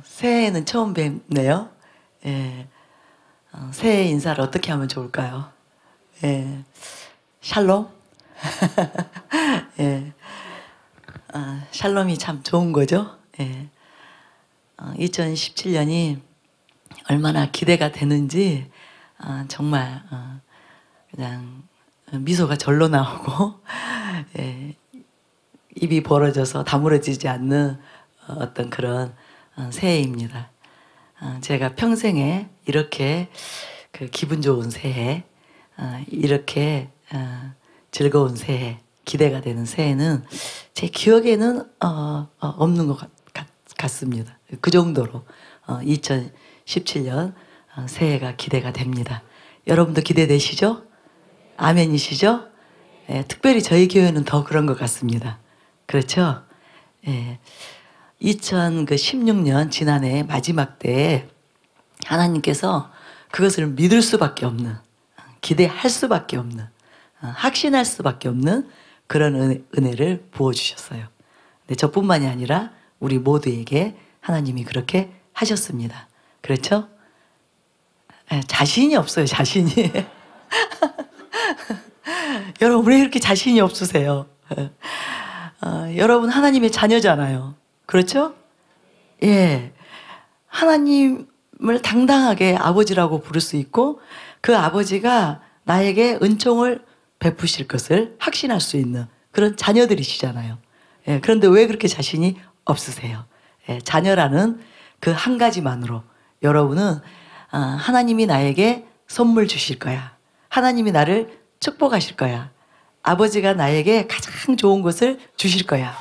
새해에는 처음 뵙네요. 예, 새해 인사를 어떻게 하면 좋을까요? 예, 샬롬? 예, 샬롬이 참 좋은 거죠. 예, 2017년이 얼마나 기대가 되는지 정말 그냥 미소가 절로 나오고 예, 입이 벌어져서 다물어지지 않는 어떤 그런 새해입니다. 제가 평생에 이렇게 그 기분 좋은 새해, 이렇게 즐거운 새해, 기대가 되는 새해는 제 기억에는 없는 것 같습니다. 그 정도로 2017년 새해가 기대가 됩니다. 여러분도 기대되시죠? 아멘이시죠? 예, 특별히 저희 교회는 더 그런 것 같습니다. 그렇죠? 예. 2016년 지난해 마지막 때에 하나님께서 그것을 믿을 수밖에 없는, 기대할 수밖에 없는, 확신할 수밖에 없는 그런 은혜를 부어주셨어요. 근데 저뿐만이 아니라 우리 모두에게 하나님이 그렇게 하셨습니다. 그렇죠? 자신이 없어요, 자신이. 여러분 왜 이렇게 자신이 없으세요? 여러분 하나님의 자녀잖아요. 그렇죠? 예. 하나님을 당당하게 아버지라고 부를 수 있고 그 아버지가 나에게 은총을 베푸실 것을 확신할 수 있는 그런 자녀들이시잖아요. 예. 그런데 왜 그렇게 자신이 없으세요? 예. 자녀라는 그 한 가지만으로 여러분은 하나님이 나에게 선물 주실 거야. 하나님이 나를 축복하실 거야. 아버지가 나에게 가장 좋은 것을 주실 거야.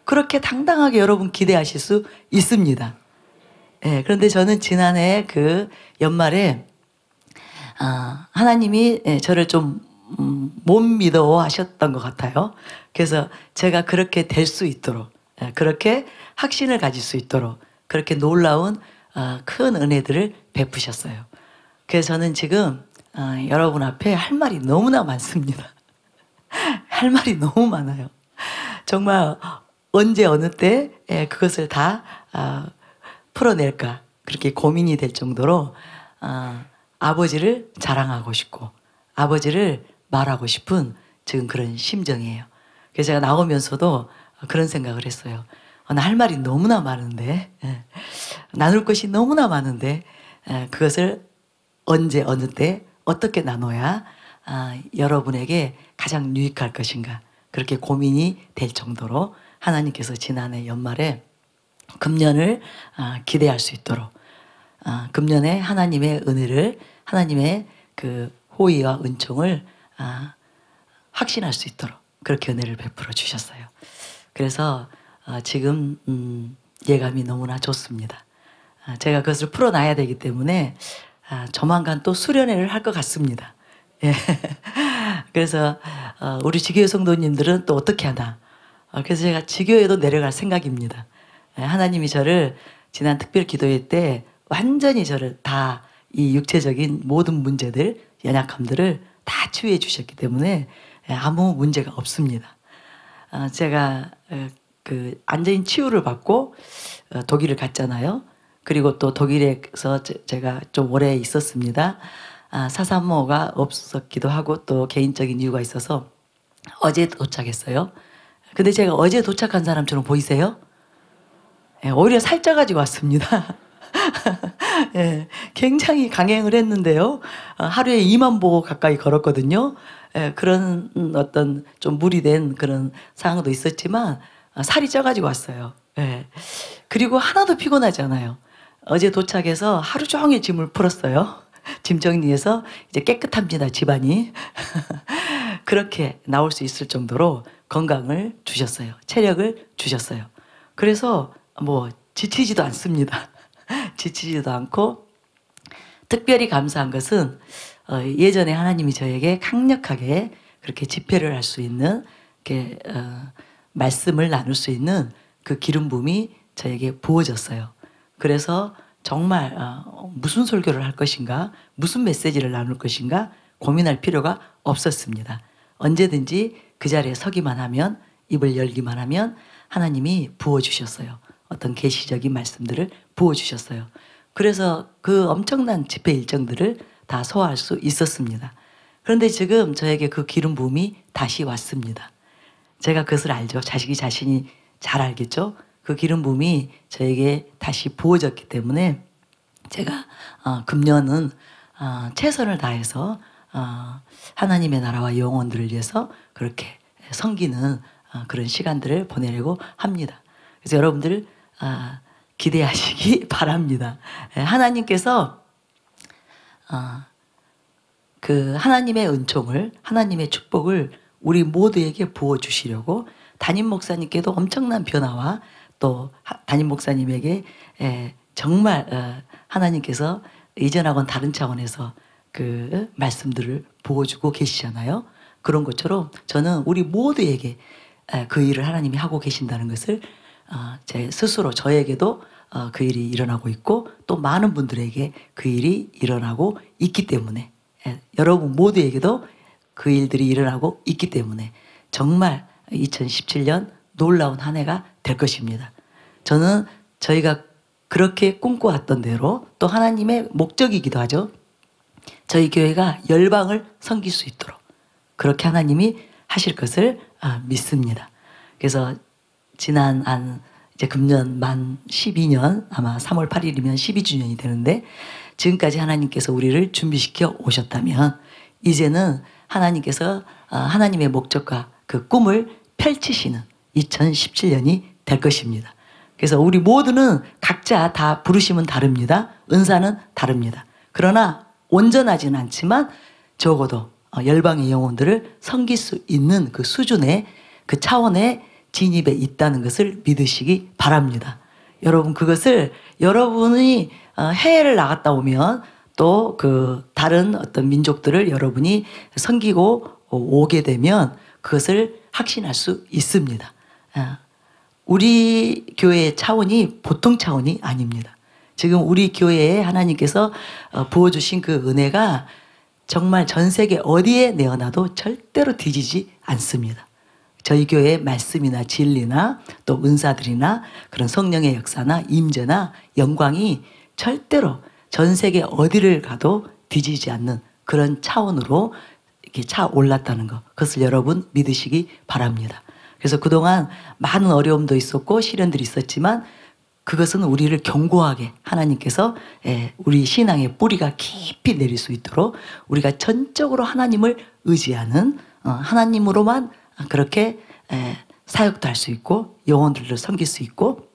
그렇게 당당하게 여러분 기대하실 수 있습니다. 예, 그런데 저는 지난해 그 연말에 하나님이 저를 좀 못 믿어 하셨던 것 같아요. 그래서 제가 그렇게 될 수 있도록, 그렇게 확신을 가질 수 있도록 그렇게 놀라운 큰 은혜들을 베푸셨어요. 그래서 저는 지금 여러분 앞에 할 말이 너무나 많습니다. 할 말이 너무 많아요. 정말 언제 어느 때 그것을 다 풀어낼까 그렇게 고민이 될 정도로 아버지를 자랑하고 싶고 아버지를 말하고 싶은 지금 그런 심정이에요. 그래서 제가 나오면서도 그런 생각을 했어요. 나 할 말이 너무나 많은데 나눌 것이 너무나 많은데 그것을 언제 어느 때 어떻게 나눠야 여러분에게 가장 유익할 것인가 그렇게 고민이 될 정도로 하나님께서 지난해 연말에 금년을 기대할 수 있도록 금년에 하나님의 은혜를 하나님의 그 호의와 은총을 확신할 수 있도록 그렇게 은혜를 베풀어 주셨어요. 그래서 지금 예감이 너무나 좋습니다. 제가 그것을 풀어놔야 되기 때문에 조만간 또 수련회를 할 것 같습니다. 예. 그래서 우리 지교회 성도님들은 또 어떻게 하나. 그래서 제가 지교회도 내려갈 생각입니다. 하나님이 저를 지난 특별 기도회 때 완전히 저를 다 이 육체적인 모든 문제들, 연약함들을 다 치유해 주셨기 때문에 아무 문제가 없습니다. 제가 그 완전히 치유를 받고 독일을 갔잖아요. 그리고 또 독일에서 제가 좀 오래 있었습니다. 사산모가 없었기도 하고 또 개인적인 이유가 있어서 어제 도착했어요. 근데 제가 어제 도착한 사람처럼 보이세요? 예, 오히려 살쪄가지고 왔습니다. 예, 굉장히 강행을 했는데요. 하루에 2만 보 가까이 걸었거든요. 예, 그런 어떤 좀 무리된 그런 상황도 있었지만 살이 쪄가지고 왔어요. 예. 그리고 하나도 피곤하지 않아요. 어제 도착해서 하루 종일 짐을 풀었어요. 짐 정리해서 이제 깨끗합니다, 집안이. 그렇게 나올 수 있을 정도로 건강을 주셨어요. 체력을 주셨어요. 그래서 뭐 지치지도 않습니다. 지치지도 않고 특별히 감사한 것은 예전에 하나님이 저에게 강력하게 그렇게 집회를 할 수 있는 이렇게 말씀을 나눌 수 있는 그 기름 부음이 저에게 부어졌어요. 그래서 정말 무슨 설교를 할 것인가 무슨 메시지를 나눌 것인가 고민할 필요가 없었습니다. 언제든지 그 자리에 서기만 하면 입을 열기만 하면 하나님이 부어주셨어요. 어떤 계시적인 말씀들을 부어주셨어요. 그래서 그 엄청난 집회 일정들을 다 소화할 수 있었습니다. 그런데 지금 저에게 그 기름 부음이 다시 왔습니다. 제가 그것을 알죠. 자신이 잘 알겠죠. 그 기름 부음이 저에게 다시 부어졌기 때문에 제가 금년은 최선을 다해서 하나님의 나라와 영혼들을 위해서 그렇게 섬기는 그런 시간들을 보내려고 합니다. 그래서 여러분들 기대하시기 바랍니다. 하나님께서 그 하나님의 은총을, 하나님의 축복을 우리 모두에게 부어주시려고 담임 목사님께도 엄청난 변화와 또 담임 목사님에게 정말 하나님께서 이전하고는 다른 차원에서 그 말씀들을 부어주고 계시잖아요. 그런 것처럼 저는 우리 모두에게 그 일을 하나님이 하고 계신다는 것을 제 스스로 저에게도 그 일이 일어나고 있고 또 많은 분들에게 그 일이 일어나고 있기 때문에 여러분 모두에게도 그 일들이 일어나고 있기 때문에 정말 2017년 놀라운 한 해가 될 것입니다. 저는 저희가 그렇게 꿈꿔왔던 대로 또 하나님의 목적이기도 하죠. 저희 교회가 열방을 섬길 수 있도록 그렇게 하나님이 하실 것을 믿습니다. 그래서 지난 이제 금년 만 12년 아마 3월 8일이면 12주년이 되는데 지금까지 하나님께서 우리를 준비시켜 오셨다면 이제는 하나님께서 하나님의 목적과 그 꿈을 펼치시는 2017년이 될 것입니다. 그래서 우리 모두는 각자 다 부르심은 다릅니다. 은사는 다릅니다. 그러나 온전하지는 않지만 적어도 열방의 영혼들을 섬길 수 있는 그 수준의 그 차원의 진입에 있다는 것을 믿으시기 바랍니다. 여러분 그것을 여러분이 해외를 나갔다 오면 또 그 다른 어떤 민족들을 여러분이 섬기고 오게 되면 그것을 확신할 수 있습니다. 우리 교회의 차원이 보통 차원이 아닙니다. 지금 우리 교회에 하나님께서 부어주신 그 은혜가 정말 전 세계 어디에 내어놔도 절대로 뒤지지 않습니다. 저희 교회의 말씀이나 진리나 또 은사들이나 그런 성령의 역사나 임재나 영광이 절대로 전 세계 어디를 가도 뒤지지 않는 그런 차원으로 이렇게 차 올랐다는 것, 그것을 여러분 믿으시기 바랍니다. 그래서 그동안 많은 어려움도 있었고 시련들이 있었지만 그것은 우리를 견고하게 하나님께서 우리 신앙의 뿌리가 깊이 내릴 수 있도록 우리가 전적으로 하나님을 의지하는 하나님으로만 그렇게 사역도 할 수 있고 영혼들을 섬길 수 있고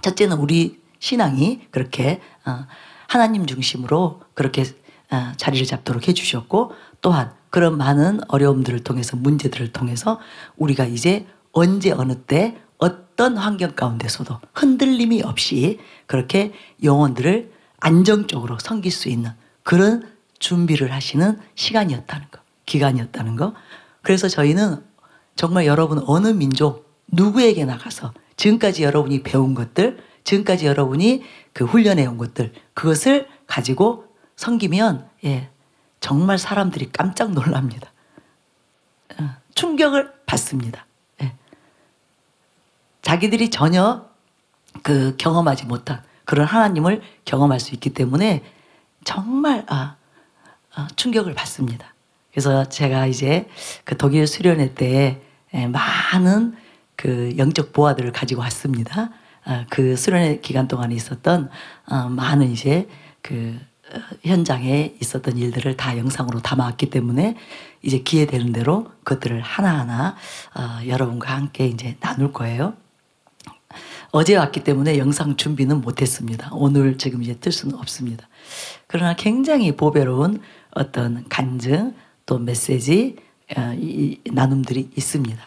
첫째는 우리 신앙이 그렇게 하나님 중심으로 그렇게 자리를 잡도록 해주셨고 또한 그런 많은 어려움들을 통해서 문제들을 통해서 우리가 이제 언제 어느 때 어떤 환경 가운데서도 흔들림이 없이 그렇게 영혼들을 안정적으로 섬길 수 있는 그런 준비를 하시는 시간이었다는 거, 기간이었다는 거. 그래서 저희는 정말 여러분 어느 민족 누구에게 나가서 지금까지 여러분이 배운 것들, 지금까지 여러분이 그 훈련해 온 것들 그것을 가지고 섬기면 정말 사람들이 깜짝 놀랍니다. 충격을 받습니다. 자기들이 전혀 그 경험하지 못한 그런 하나님을 경험할 수 있기 때문에 정말 충격을 받습니다. 그래서 제가 이제 그 독일 수련회 때 많은 그 영적 보화들을 가지고 왔습니다. 그 수련회 기간 동안에 있었던 많은 이제 그 현장에 있었던 일들을 다 영상으로 담아왔기 때문에 이제 기회 되는 대로 그것들을 하나하나 여러분과 함께 이제 나눌 거예요. 어제 왔기 때문에 영상 준비는 못했습니다. 오늘 지금 이제 뜰 수는 없습니다. 그러나 굉장히 보배로운 어떤 간증 또 메시지 나눔들이 있습니다.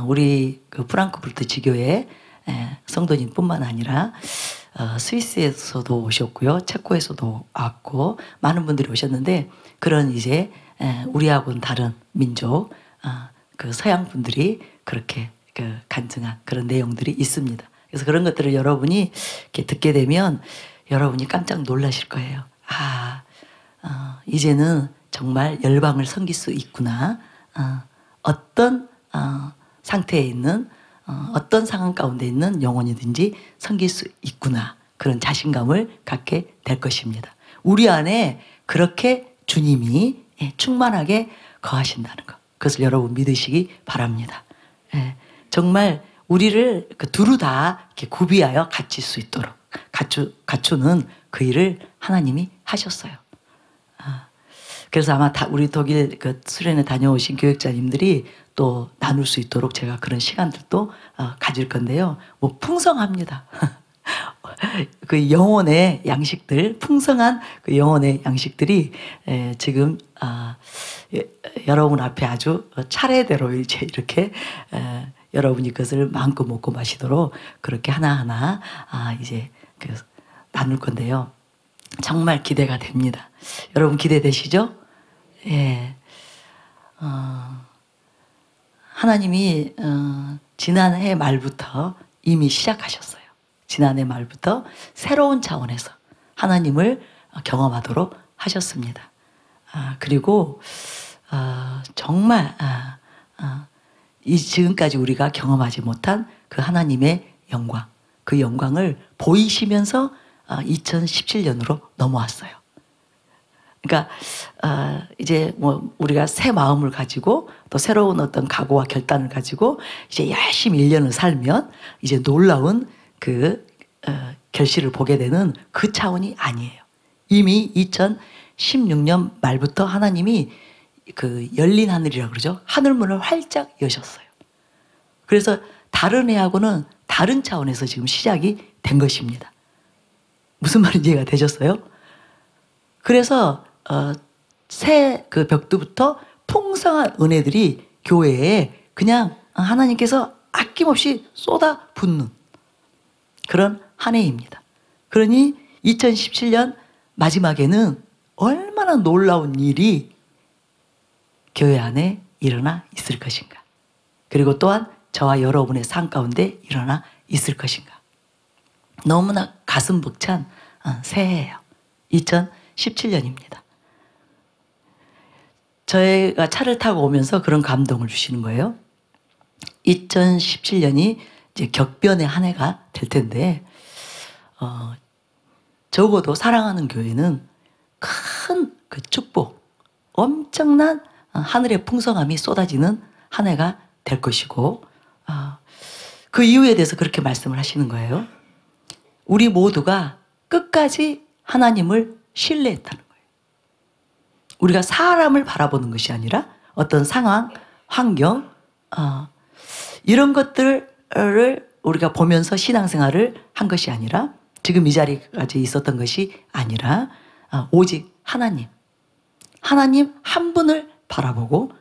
우리 그 프랑크푸르트 지교회 성도님뿐만 아니라 스위스에서도 오셨고요, 체코에서도 왔고 많은 분들이 오셨는데 그런 이제 우리하고는 다른 민족 그 서양 분들이 그렇게 그 간증한 그런 내용들이 있습니다. 그래서 그런 것들을 여러분이 이렇게 듣게 되면 여러분이 깜짝 놀라실 거예요. 이제는 정말 열방을 섬길 수 있구나. 어떤 상태에 있는 어떤 상황 가운데 있는 영혼이든지 섬길 수 있구나. 그런 자신감을 갖게 될 것입니다. 우리 안에 그렇게 주님이 충만하게 거하신다는 것. 그것을 여러분 믿으시기 바랍니다. 정말 우리를 두루 다 이렇게 구비하여 갖출 수 있도록 갖추는 그 일을 하나님이 하셨어요. 그래서 아마 우리 독일 수련회 다녀오신 교육자님들이 또 나눌 수 있도록 제가 그런 시간들도 가질 건데요. 뭐 풍성합니다. 그 영혼의 양식들, 풍성한 그 영혼의 양식들이 지금 여러분 앞에 아주 차례대로 이제 이렇게 여러분이 그것을 마음껏 먹고 마시도록 그렇게 하나하나 이제 나눌 건데요. 정말 기대가 됩니다. 여러분 기대되시죠? 예. 하나님이 지난해 말부터 이미 시작하셨어요. 지난해 말부터 새로운 차원에서 하나님을 경험하도록 하셨습니다. 그리고 정말 지금까지 우리가 경험하지 못한 그 하나님의 영광, 그 영광을 보이시면서 2017년으로 넘어왔어요. 그러니까 이제 뭐 우리가 새 마음을 가지고 또 새로운 어떤 각오와 결단을 가지고 이제 열심히 1년을 살면 이제 놀라운 그 결실을 보게 되는 그 차원이 아니에요. 이미 2016년 말부터 하나님이 그 열린 하늘이라고 그러죠. 하늘문을 활짝 여셨어요. 그래서 다른 해하고는 다른 차원에서 지금 시작이 된 것입니다. 무슨 말인지 이해가 되셨어요? 그래서 새 그 벽두부터 풍성한 은혜들이 교회에 그냥 하나님께서 아낌없이 쏟아 붓는 그런 한 해입니다. 그러니 2017년 마지막에는 얼마나 놀라운 일이 교회 안에 일어나 있을 것인가. 그리고 또한 저와 여러분의 삶 가운데 일어나 있을 것인가. 너무나 가슴 벅찬 새해예요. 2017년입니다. 저희가 차를 타고 오면서 그런 감동을 주시는 거예요. 2017년이 이제 격변의 한 해가 될 텐데 적어도 사랑하는 교회는 큰 그 축복, 엄청난 하늘의 풍성함이 쏟아지는 한 해가 될 것이고 그 이유에 대해서 그렇게 말씀을 하시는 거예요. 우리 모두가 끝까지 하나님을 신뢰했다는 거예요. 우리가 사람을 바라보는 것이 아니라 어떤 상황, 환경 이런 것들을 우리가 보면서 신앙생활을 한 것이 아니라 지금 이 자리까지 있었던 것이 아니라 오직 하나님 한 분을 바라보고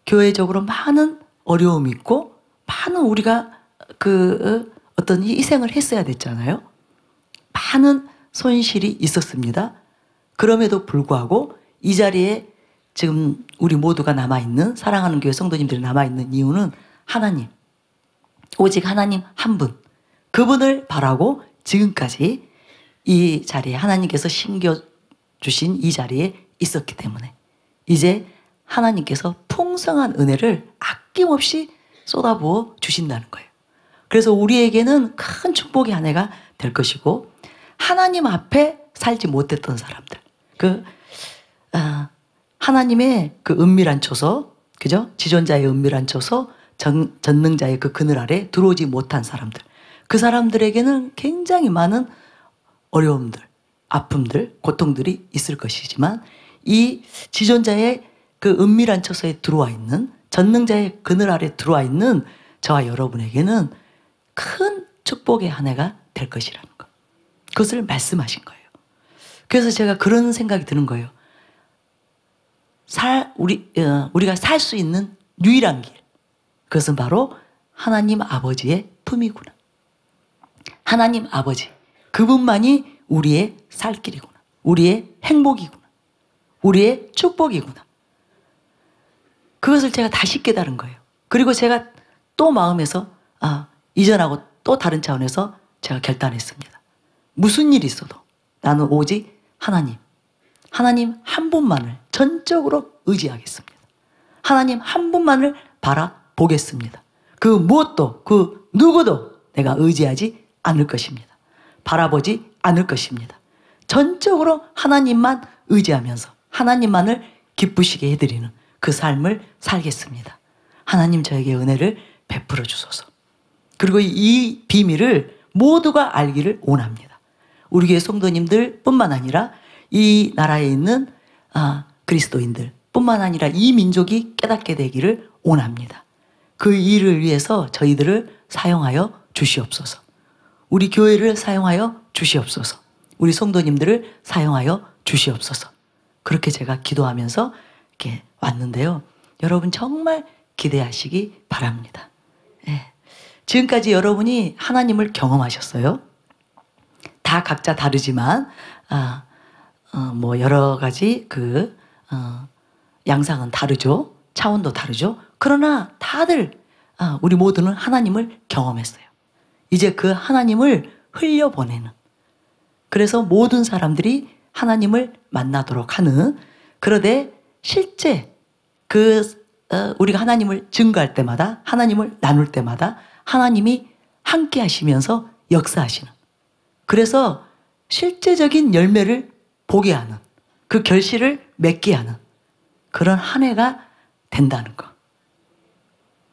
교회적으로 많은 어려움이 있고 많은 우리가 그 어떤 희생을 했어야 됐잖아요. 많은 손실이 있었습니다. 그럼에도 불구하고 이 자리에 지금 우리 모두가 남아있는 사랑하는 교회 성도님들이 남아있는 이유는 하나님, 오직 하나님 한 분, 그분을 바라고 지금까지 이 자리에 하나님께서 심겨주신 이 자리에 있었기 때문에 이제 하나님께서 풍성한 은혜를 아낌없이 쏟아부어 주신다는 거예요. 그래서 우리에게는 큰 축복의 한 해가 될 것이고 하나님 앞에 살지 못했던 사람들, 하나님의 그 은밀한 초소, 그죠? 지존자의 은밀한 초소, 전능자의 그 그늘 아래 들어오지 못한 사람들, 그 사람들에게는 굉장히 많은 어려움들, 아픔들, 고통들이 있을 것이지만 이 지존자의 그 은밀한 처소에 들어와 있는, 전능자의 그늘 아래 들어와 있는 저와 여러분에게는 큰 축복의 한 해가 될 것이라는 것, 그것을 말씀하신 거예요. 그래서 제가 그런 생각이 드는 거예요. 우리가 살 수 있는 유일한 길, 그것은 바로 하나님 아버지의 품이구나. 하나님 아버지, 그분만이 우리의 살 길이구나. 우리의 행복이구나. 우리의 축복이구나. 그것을 제가 다시 깨달은 거예요. 그리고 제가 또 마음에서 이전하고 또 다른 차원에서 제가 결단했습니다. 무슨 일이 있어도 나는 오직 하나님 한 분만을 전적으로 의지하겠습니다. 하나님 한 분만을 바라보겠습니다. 그 무엇도 그 누구도 내가 의지하지 않을 것입니다. 바라보지 않을 것입니다. 전적으로 하나님만 의지하면서 하나님만을 기쁘시게 해드리는 그 삶을 살겠습니다. 하나님 저에게 은혜를 베풀어 주소서. 그리고 이 비밀을 모두가 알기를 원합니다. 우리 교회 성도님들 뿐만 아니라 이 나라에 있는 그리스도인들 뿐만 아니라 이 민족이 깨닫게 되기를 원합니다. 그 일을 위해서 저희들을 사용하여 주시옵소서. 우리 교회를 사용하여 주시옵소서. 우리 성도님들을 사용하여 주시옵소서. 그렇게 제가 기도하면서 이렇게 왔는데요. 여러분 정말 기대하시기 바랍니다. 예. 지금까지 여러분이 하나님을 경험하셨어요? 다 각자 다르지만 뭐 여러 가지 양상은 다르죠. 차원도 다르죠. 그러나 다들 우리 모두는 하나님을 경험했어요. 이제 그 하나님을 흘려보내는, 그래서 모든 사람들이 하나님을 만나도록 하는, 그러되 실제 우리가 하나님을 증거할 때마다, 하나님을 나눌 때마다 하나님이 함께 하시면서 역사하시는, 그래서 실제적인 열매를 보게 하는, 그 결실을 맺게 하는 그런 한 해가 된다는 거.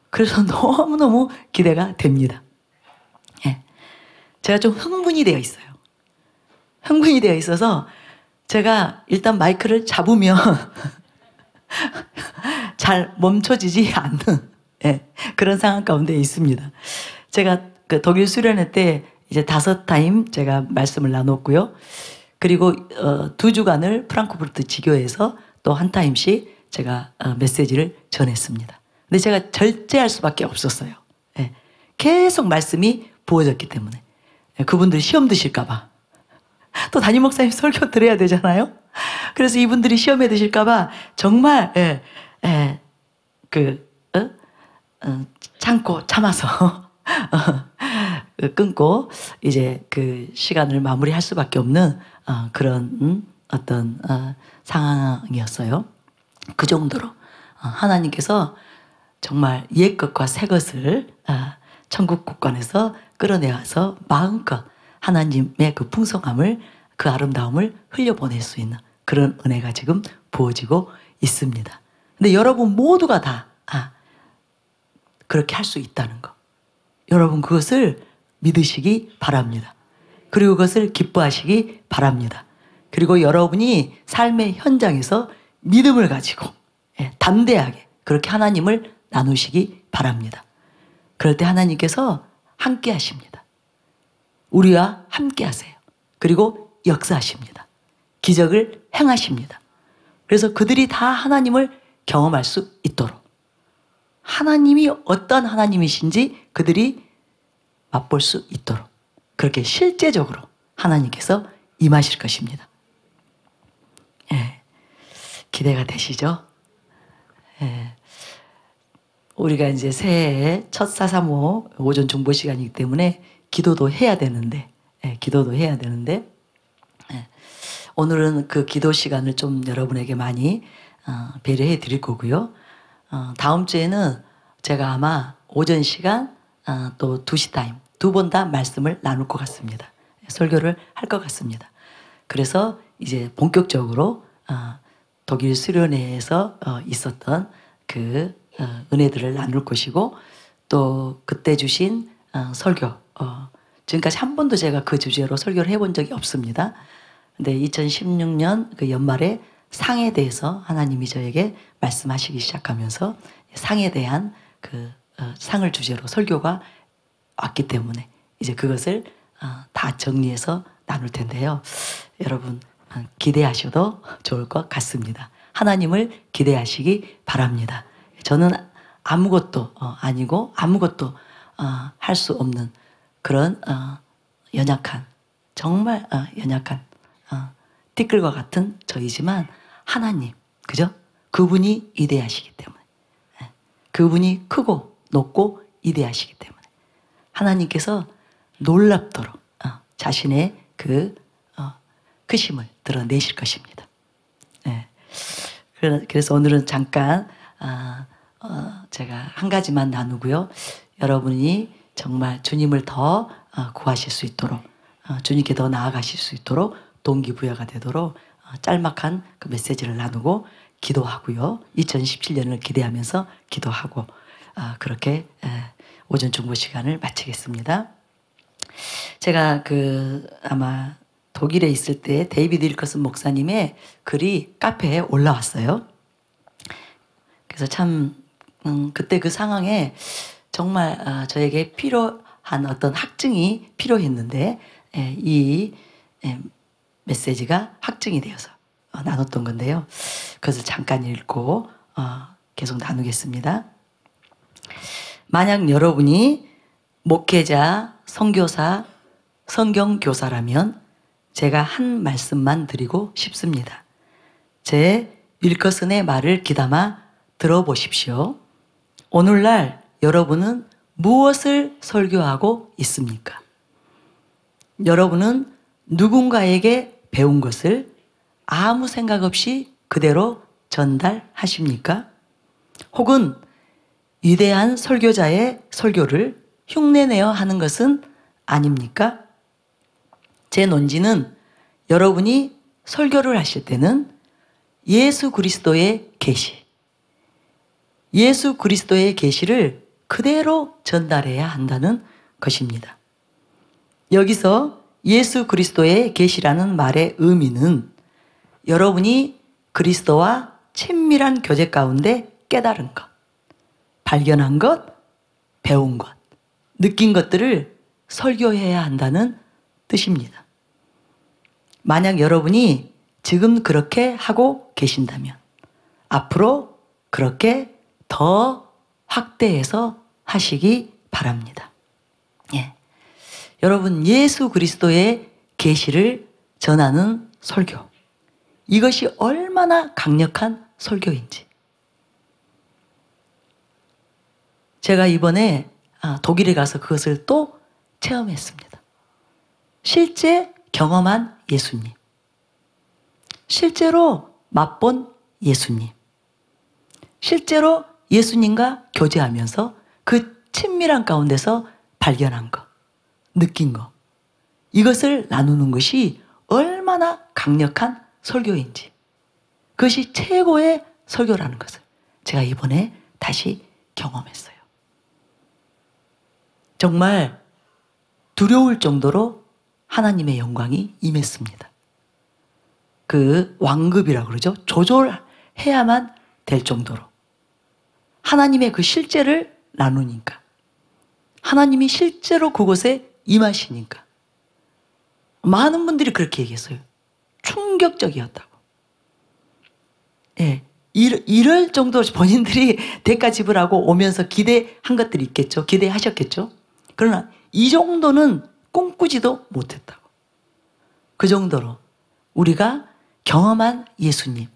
그래서 너무너무 기대가 됩니다. 예. 제가 좀 흥분이 되어 있어요. 흥분이 되어 있어서 제가 일단 마이크를 잡으면 잘 멈춰지지 않는 그런 상황 가운데 있습니다. 제가 그 독일 수련회 때 이제 5타임 제가 말씀을 나눴고요. 그리고 2주간을 프랑크푸르트 지교에서 또 한 타임씩 제가 메시지를 전했습니다. 근데 제가 절제할 수밖에 없었어요. 계속 말씀이 부어졌기 때문에. 그분들 시험 드실까봐. 또 담임 목사님 설교 들어야 되잖아요. 그래서 이분들이 시험에 드실까봐 정말 참고 참아서 끊고 이제 그 시간을 마무리할 수밖에 없는 그런 어떤 상황이었어요. 그 정도로 하나님께서 정말 옛것과 새것을 천국 국관에서 끌어내어서 마음껏 하나님의 그 풍성함을, 그 아름다움을 흘려보낼 수 있는 그런 은혜가 지금 부어지고 있습니다. 근데 여러분 모두가 다 그렇게 할 수 있다는 거, 여러분 그것을 믿으시기 바랍니다. 그리고 그것을 기뻐하시기 바랍니다. 그리고 여러분이 삶의 현장에서 믿음을 가지고 담대하게 그렇게 하나님을 나누시기 바랍니다. 그럴 때 하나님께서 함께 하십니다. 우리와 함께 하세요. 그리고 역사하십니다. 기적을 행하십니다. 그래서 그들이 다 하나님을 경험할 수 있도록, 하나님이 어떤 하나님이신지 그들이 맛볼 수 있도록 그렇게 실제적으로 하나님께서 임하실 것입니다. 기대가 되시죠? 우리가 이제 새해 첫 435 오전 중보 시간이기 때문에 기도도 해야 되는데, 오늘은 그 기도 시간을 좀 여러분에게 많이 배려해 드릴 거고요. 다음 주에는 제가 아마 오전 시간 또 2시 타임 2번 다 말씀을 나눌 것 같습니다. 설교를 할 것 같습니다. 그래서 이제 본격적으로 독일 수련회에서 있었던 그 은혜들을 나눌 것이고, 또 그때 주신 설교, 지금까지 한 번도 제가 그 주제로 설교를 해본 적이 없습니다. 근데 2016년 그 연말에 상에 대해서 하나님이 저에게 말씀하시기 시작하면서 상에 대한 그 상을 주제로 설교가 왔기 때문에 이제 그것을 다 정리해서 나눌 텐데요. 여러분 기대하셔도 좋을 것 같습니다. 하나님을 기대하시기 바랍니다. 저는 아무것도 아니고 아무것도 할 수 없는 그런 연약한, 정말 연약한 티끌과 같은 저이지만 하나님, 그죠? 그분이 위대하시기 때문에, 그분이 크고 높고 위대하시기 때문에 하나님께서 놀랍도록 자신의 그 크심을 드러내실 것입니다. 그래서 오늘은 잠깐 제가 한 가지만 나누고요. 여러분이 정말 주님을 더 구하실 수 있도록, 주님께 더 나아가실 수 있도록 동기부여가 되도록 짤막한 그 메시지를 나누고 기도하고요. 2017년을 기대하면서 기도하고 그렇게 오전 중보 시간을 마치겠습니다. 제가 아마 독일에 있을 때 데이비드 윌커슨 목사님의 글이 카페에 올라왔어요. 그래서 참 그때 그 상황에 정말 저에게 필요한 어떤 학증이 필요했는데 이 메시지가 학증이 되어서 나눴던 건데요. 그것을 잠깐 읽고 계속 나누겠습니다. 만약 여러분이 목회자, 선교사, 성경교사라면 제가 한 말씀만 드리고 싶습니다. 제 윌커슨의 말을 귀담아 들어보십시오. 오늘날 여러분은 무엇을 설교하고 있습니까? 여러분은 누군가에게 배운 것을 아무 생각 없이 그대로 전달하십니까? 혹은 위대한 설교자의 설교를 흉내내어 하는 것은 아닙니까? 제 논지는 여러분이 설교를 하실 때는 예수 그리스도의 계시, 예수 그리스도의 계시를 그대로 전달해야 한다는 것입니다. 여기서 예수 그리스도의 계시라는 말의 의미는 여러분이 그리스도와 친밀한 교제 가운데 깨달은 것, 발견한 것, 배운 것, 느낀 것들을 설교해야 한다는 뜻입니다. 만약 여러분이 지금 그렇게 하고 계신다면 앞으로 그렇게 더 확대해서 하시기 바랍니다. 예. 여러분, 예수 그리스도의 계시를 전하는 설교, 이것이 얼마나 강력한 설교인지. 제가 이번에 독일에 가서 그것을 또 체험했습니다. 실제 경험한 예수님, 실제로 맛본 예수님, 실제로 예수님과 교제하면서 그 친밀한 가운데서 발견한 것, 느낀 것, 이것을 나누는 것이 얼마나 강력한 설교인지, 그것이 최고의 설교라는 것을 제가 이번에 다시 경험했어요. 정말 두려울 정도로 하나님의 영광이 임했습니다. 그 왕급이라고 그러죠. 조절해야만 될 정도로 하나님의 그 실제를 나누니까, 하나님이 실제로 그곳에 임하시니까 많은 분들이 그렇게 얘기했어요. 충격적이었다고. 예, 이럴 정도로 본인들이 대가 지불하고 오면서 기대한 것들이 있겠죠. 기대하셨겠죠. 그러나 이 정도는 꿈꾸지도 못했다고. 그 정도로 우리가 경험한 예수님,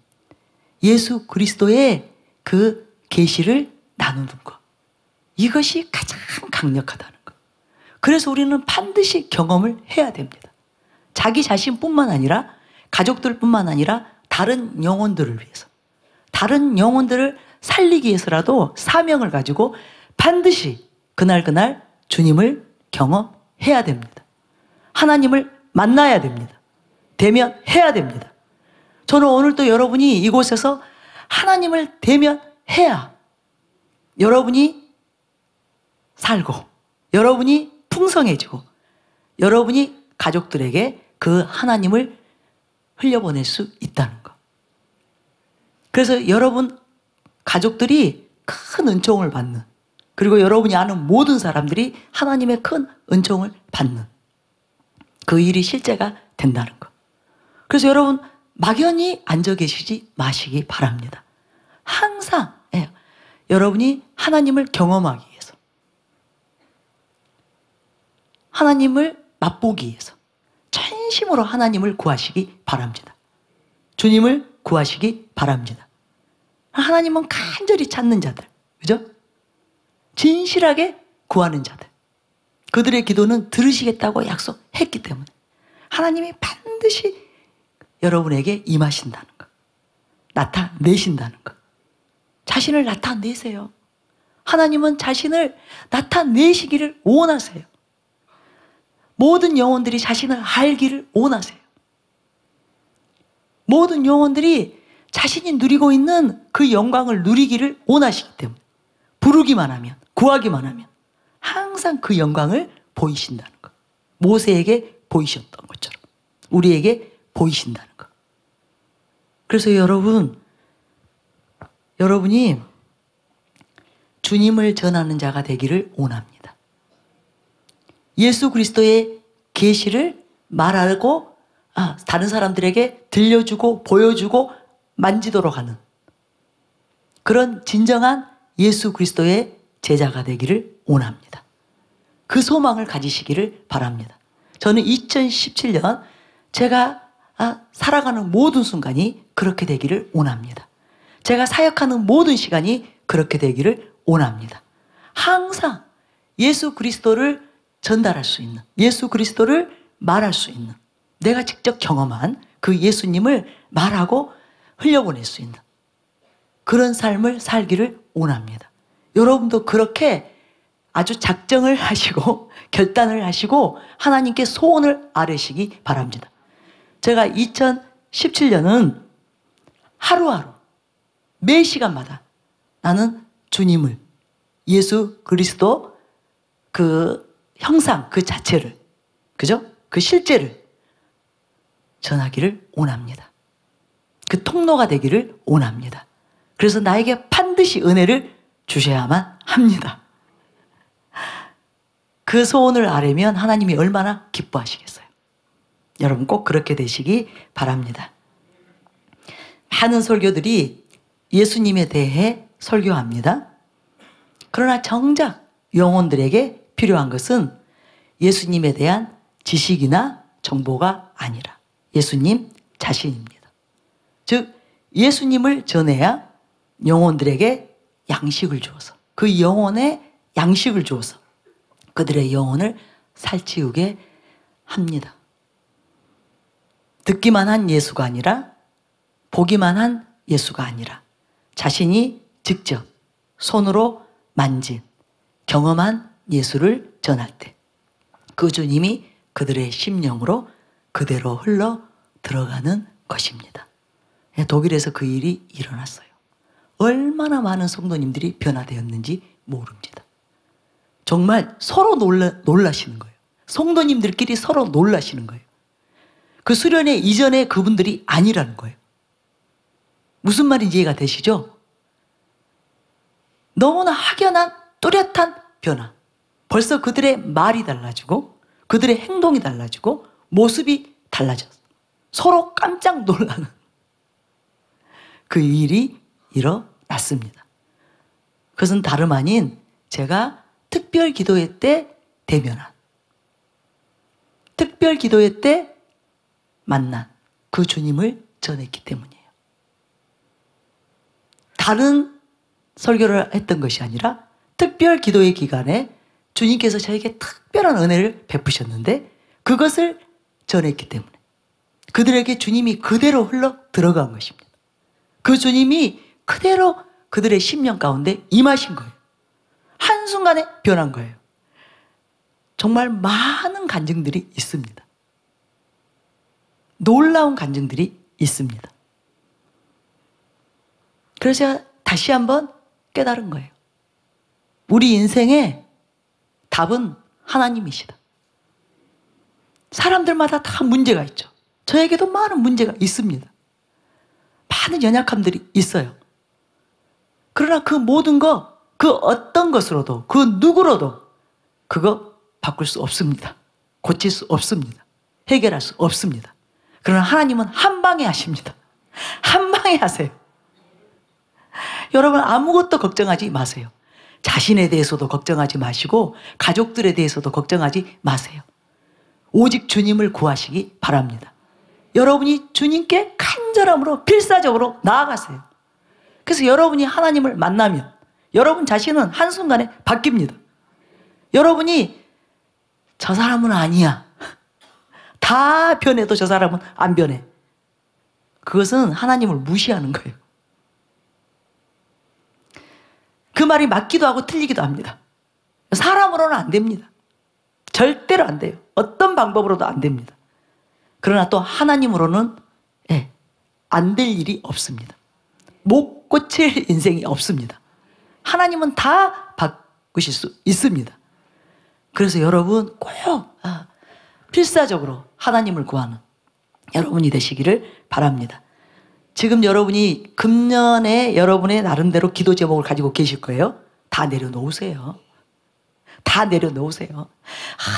예수 그리스도의 그 계시를 나누는 것, 이것이 가장 강력하다는 것. 그래서 우리는 반드시 경험을 해야 됩니다. 자기 자신뿐만 아니라 가족들뿐만 아니라 다른 영혼들을 위해서, 다른 영혼들을 살리기 위해서라도 사명을 가지고 반드시 그날 주님을 경험해야 됩니다. 하나님을 만나야 됩니다. 대면해야 됩니다. 저는 오늘 또 여러분이 이곳에서 하나님을 대면해야 여러분이 살고, 여러분이 풍성해지고, 여러분이 가족들에게 그 하나님을 흘려보낼 수 있다는 것. 그래서 여러분 가족들이 큰 은총을 받는, 그리고 여러분이 아는 모든 사람들이 하나님의 큰 은총을 받는 그 일이 실제가 된다는 것. 그래서 여러분 막연히 앉아 계시지 마시기 바랍니다. 항상 여러분이 하나님을 경험하기 위해서, 하나님을 맛보기 위해서 전심으로 하나님을 구하시기 바랍니다. 주님을 구하시기 바랍니다. 하나님은 간절히 찾는 자들, 그죠? 진실하게 구하는 자들, 그들의 기도는 들으시겠다고 약속했기 때문에 하나님이 반드시 여러분에게 임하신다는 것, 나타내신다는 것. 자신을 나타내세요. 하나님은 자신을 나타내시기를 원하세요. 모든 영혼들이 자신을 알기를 원하세요. 모든 영혼들이 자신이 누리고 있는 그 영광을 누리기를 원하시기 때문에 부르기만 하면, 구하기만 하면 항상 그 영광을 보이신다는 것. 모세에게 보이셨던 것처럼 우리에게 보이신다는 것. 그래서 여러분이 주님을 전하는 자가 되기를 원합니다. 예수 그리스도의 계시를 말하고 다른 사람들에게 들려주고 보여주고 만지도록 하는 그런 진정한 예수 그리스도의 제자가 되기를 원합니다. 그 소망을 가지시기를 바랍니다. 저는 2017년 제가 살아가는 모든 순간이 그렇게 되기를 원합니다. 제가 사역하는 모든 시간이 그렇게 되기를 원합니다. 항상 예수 그리스도를 전달할 수 있는, 예수 그리스도를 말할 수 있는, 내가 직접 경험한 그 예수님을 말하고 흘려보낼 수 있는 그런 삶을 살기를 원합니다. 여러분도 그렇게 아주 작정을 하시고 결단을 하시고 하나님께 소원을 아뢰시기 바랍니다. 제가 2017년은 하루하루 매 시간마다 나는 주님을, 예수 그리스도 그 형상 그 자체를, 그죠? 그 실제를 전하기를 원합니다. 그 통로가 되기를 원합니다. 그래서 나에게 반드시 은혜를 주셔야만 합니다. 그 소원을 아뢰면 하나님이 얼마나 기뻐하시겠어요. 여러분 꼭 그렇게 되시기 바랍니다. 많은 설교들이 예수님에 대해 설교합니다. 그러나 정작 영혼들에게 필요한 것은 예수님에 대한 지식이나 정보가 아니라 예수님 자신입니다. 즉 예수님을 전해야 영혼들에게 양식을 주어서 그 영혼에 양식을 주어서 그들의 영혼을 살찌우게 합니다. 듣기만 한 예수가 아니라 보기만 한 예수가 아니라 자신이 직접 손으로 만진 경험한 예수를 전할 때 그 주님이 그들의 심령으로 그대로 흘러 들어가는 것입니다. 독일에서 그 일이 일어났어요. 얼마나 많은 성도님들이 변화되었는지 모릅니다. 정말 서로 놀라시는 거예요. 성도님들끼리 서로 놀라시는 거예요. 그 수련회 이전에 그분들이 아니라는 거예요. 무슨 말인지 이해가 되시죠? 너무나 확연한 뚜렷한 변화. 벌써 그들의 말이 달라지고 그들의 행동이 달라지고 모습이 달라졌어요. 서로 깜짝 놀라는 그 일이 일어났습니다. 그것은 다름 아닌 제가 특별 기도회 때 대면한, 특별 기도회 때 만난 그 주님을 전했기 때문이에요. 다른 설교를 했던 것이 아니라 특별 기도회 기간에 주님께서 저에게 특별한 은혜를 베푸셨는데 그것을 전했기 때문에 그들에게 주님이 그대로 흘러 들어간 것입니다. 그 주님이 그대로 그들의 심령 가운데 임하신 거예요. 한순간에 변한 거예요. 정말 많은 간증들이 있습니다. 놀라운 간증들이 있습니다. 그래서 제가 다시 한번 깨달은 거예요. 우리 인생의 답은 하나님이시다. 사람들마다 다 문제가 있죠. 저에게도 많은 문제가 있습니다. 많은 연약함들이 있어요. 그러나 그 모든 것, 그 어떤 것으로도, 그 누구로도 그거 바꿀 수 없습니다. 고칠 수 없습니다. 해결할 수 없습니다. 그러나 하나님은 한 방에 하십니다. 한 방에 하세요. 여러분 아무것도 걱정하지 마세요. 자신에 대해서도 걱정하지 마시고 가족들에 대해서도 걱정하지 마세요. 오직 주님을 구하시기 바랍니다. 여러분이 주님께 간절함으로 필사적으로 나아가세요. 그래서 여러분이 하나님을 만나면 여러분 자신은 한순간에 바뀝니다. 여러분이 저 사람은 아니야. 다 변해도 저 사람은 안 변해. 그것은 하나님을 무시하는 거예요. 그 말이 맞기도 하고 틀리기도 합니다. 사람으로는 안 됩니다. 절대로 안 돼요. 어떤 방법으로도 안 됩니다. 그러나 또 하나님으로는 안 될 일이 없습니다. 못 고칠 인생이 없습니다. 하나님은 다 바꾸실 수 있습니다. 그래서 여러분 꼭 필사적으로 하나님을 구하는 여러분이 되시기를 바랍니다. 지금 여러분이 금년에 여러분의 나름대로 기도 제목을 가지고 계실 거예요. 다 내려놓으세요. 다 내려놓으세요.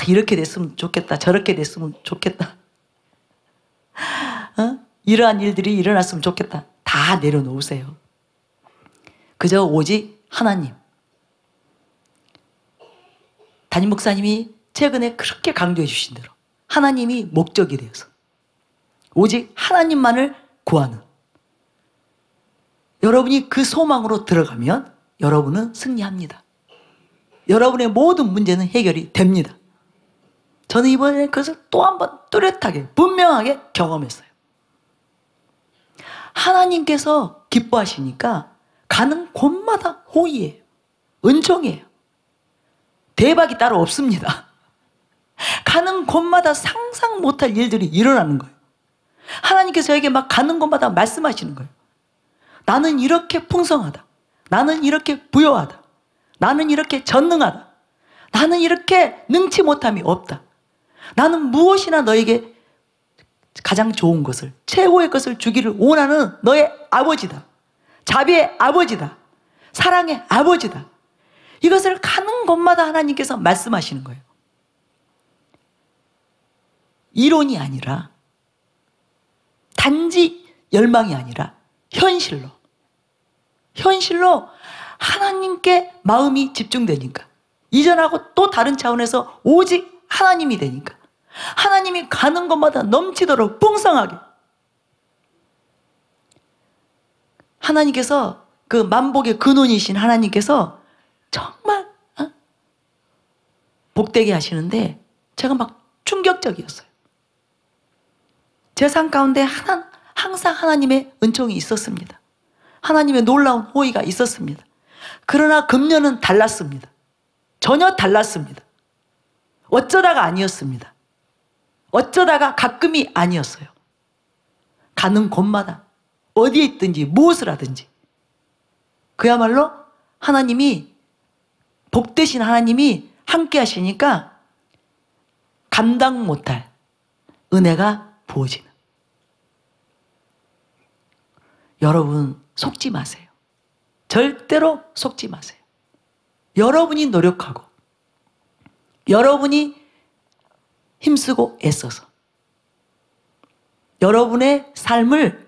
이렇게 됐으면 좋겠다. 저렇게 됐으면 좋겠다. 이러한 일들이 일어났으면 좋겠다. 다 내려놓으세요. 그저 오직 하나님. 담임 목사님이 최근에 그렇게 강조해 주신 대로 하나님이 목적이 되어서 오직 하나님만을 구하는, 여러분이 그 소망으로 들어가면 여러분은 승리합니다. 여러분의 모든 문제는 해결이 됩니다. 저는 이번에 그것을 또 한 번 뚜렷하게 분명하게 경험했어요. 하나님께서 기뻐하시니까 가는 곳마다 호의예요. 은총이에요. 대박이 따로 없습니다. 가는 곳마다 상상 못할 일들이 일어나는 거예요. 하나님께서 저에게 막 가는 곳마다 말씀하시는 거예요. 나는 이렇게 풍성하다. 나는 이렇게 부요하다. 나는 이렇게 전능하다. 나는 이렇게 능치 못함이 없다. 나는 무엇이나 너에게 가장 좋은 것을, 최고의 것을 주기를 원하는 너의 아버지다. 자비의 아버지다. 사랑의 아버지다. 이것을 가는 곳마다 하나님께서 말씀하시는 거예요. 이론이 아니라, 단지 열망이 아니라 현실로 하나님께 마음이 집중되니까, 이전하고 또 다른 차원에서 오직 하나님이 되니까, 하나님이 가는 곳마다 넘치도록 풍성하게, 하나님께서 그 만복의 근원이신 하나님께서 정말 복되게 하시는데 제가 막 충격적이었어요. 제 삶 가운데 항상 하나님의 은총이 있었습니다. 하나님의 놀라운 호의가 있었습니다. 그러나 금년은 달랐습니다. 전혀 달랐습니다. 어쩌다가 아니었습니다. 어쩌다가 가끔이 아니었어요. 가는 곳마다 어디에 있든지 무엇을 하든지 그야말로 하나님이, 복되신 하나님이 함께 하시니까 감당 못할 은혜가 부어지는. 여러분 속지 마세요. 절대로 속지 마세요. 여러분이 노력하고 여러분이 힘쓰고 애써서 여러분의 삶을